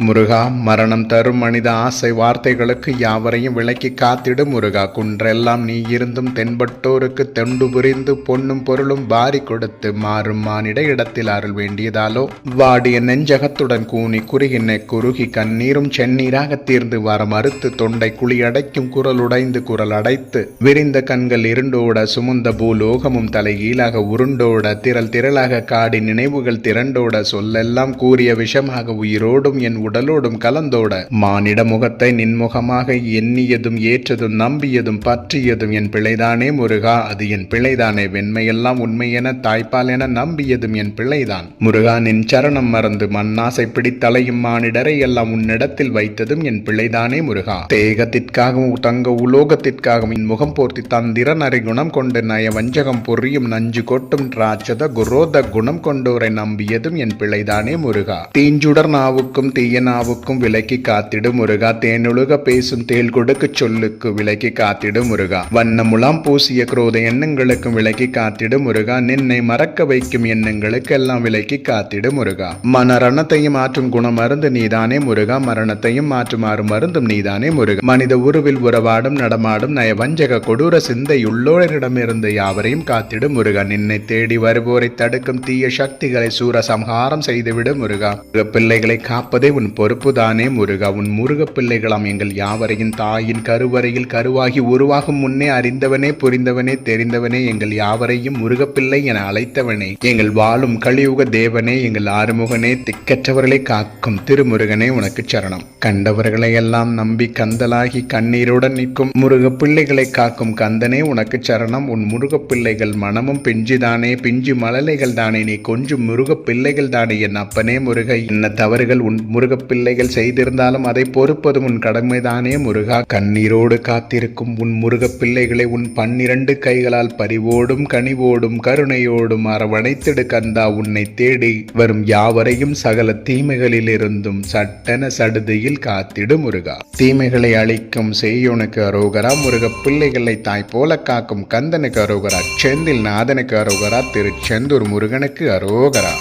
முருகா, மரணம் தரும் மனித ஆசை வார்த்தைகளுக்கு யாவரையும் விலக்கி காத்திடு முருகா. குன்றெல்லாம் நீ இருந்தும் தென்பட்டோருக்கு தொண்டு புரிந்து பொன்னும் பொருளும் வாரி கொடுத்து மாறும் மானிட இடத்தில் அருள் வேண்டியதாலோ வாடிய நெஞ்சகத்துடன் கூனி குறுகினை குறுகி கண்ணீரும் செந்நீராக தீர்ந்து வர மறுத்து தொண்டை குழியடைக்கும் குரல் உடைந்து குரல் அடைத்து விரிந்த கண்கள் இருண்டோட சுமுந்த பூலோகமும் தலைகீழாக உருண்டோட திரள் திரளாக காடி நினைவுகள் திரண்டோட சொல்லெல்லாம் கூறிய விஷமாக உயிரோடும் என் உடலோடும் கலந்தோட மானிட முகத்தை நின்முகமாக எண்ணியதும் ஏற்றதும் நம்பியதும் பற்றியதும் என் பிழைதானே முருகா. அது என் பிழைதானே. வெண்மையெல்லாம் உண்மை என தாய்ப்பால் என நம்பியதும் என் பிழைதான் முருகா. நின் சரணம் மறந்து மண்ணாசை பிடித்தலையும் மானிடரை எல்லாம் உன்னிடத்தில் வைத்ததும் என் பிழைதானே முருகா. தேகத்திற்காகவும் தங்க உலோகத்திற்காகவும் என் முகம் போர்த்தி தந்திர நரை குணம் கொண்டு நய வஞ்சகம் பொறியும் நஞ்சு கொட்டும் ராட்சத குரோத குணம் கொண்டோரை நம்பியதும் என் பிழைதானே முருகா. தீஞ்சுடர் நாவுக்கும் தீயனாவுக்கும் விலக்கி காத்திடு முருகா. தேனொழுக பேசும் தேல் கொடுக்கு சொல்லுக்கு விலக்கி காத்திடு முருகா. வண்ணமுலாம் பூசிய குரோத எண்ணங்களுக்கும் விலக்கி காத்திடு முருகா. நின்னை மறக்க வைக்கும் எண்ணங்களுக்கு எல்லாம் விலக்கி காத்திடு முருகா. மனரணத்தையும் மாற்றும் குணம் மருந்து நீதானே முருகா. மரணத்தையும் மாற்றுமாறு மருந்தும் நீதானே முருகா. மனித உருவில் உறவாடும் நடமாடும் நய வஞ்சக கொடூர சிந்தை உள்ளோரிடமிருந்து யாவரையும் காத்திடு முருகா. நின்னை தேடி வருவோரை தடுக்கும் தீய சக்திகளை சூர சம்ஹாரம் செய்துவிடு முருகா. பிள்ளைகளை காப்பதே உன் பொறுப்புதானே முருகா. உன் முருக பிள்ளைகளாம் எங்கள் யாவரையும் தாயின் கருவறையில் கருவாகி உருவாகும் முன்னே அறிந்தவனே புரிந்தவனே தெரிந்தவனே எங்கள் யாவரையும் முருகப்பிள்ளை என அழைத்தவனே எங்கள் வாழும் கலியுக தேவனே எங்கள் ஆறுமுகனே திக்கற்றவர்களை காக்கும் திருமுருகனே உனக்கு சரணம். கண்டவர்களை எல்லாம் நம்பி கந்தலாகி கண்ணீருடன் நிற்கும் முருக பிள்ளைகளை காக்கும் கந்தனே உனக்கு சரணம். உன் முருக பிள்ளைகள் மனமும் பிஞ்சுதானே பிஞ்சு மழலைகள் தானே நீ கொஞ்சம் முருக பிள்ளைகள் தானே என் அப்பனே முருக. என்ன தவறுகள் உன் முருகப்பிள்ளைகள் செய்திருந்தாலும் அதை பொறுப்பதும் உன் கடமைதானே முருகா. கண்ணீரோடு காத்திருக்கும் உன் முருகப்பிள்ளைகளை உன் 12 கைகளால் பரிவோடும் கனிவோடும் கருணையோடும் அரவணைத்திடு கந்தா. உன்னை தேடி வரும் யாவரையும் சகல தீமைகளில் இருந்தும் சட்டென சடுதியில் காத்திடு முருகா. தீமைகளை அழிக்கும் செய்யோனுக்கு அரோகரா. முருக பிள்ளைகளை தாய் போல காக்கும் கந்தனுக்கு அரோகரா. செந்தில் நாதனுக்கு அரோகரா. திருச்செந்தூர் முருகனுக்கு அரோகரா.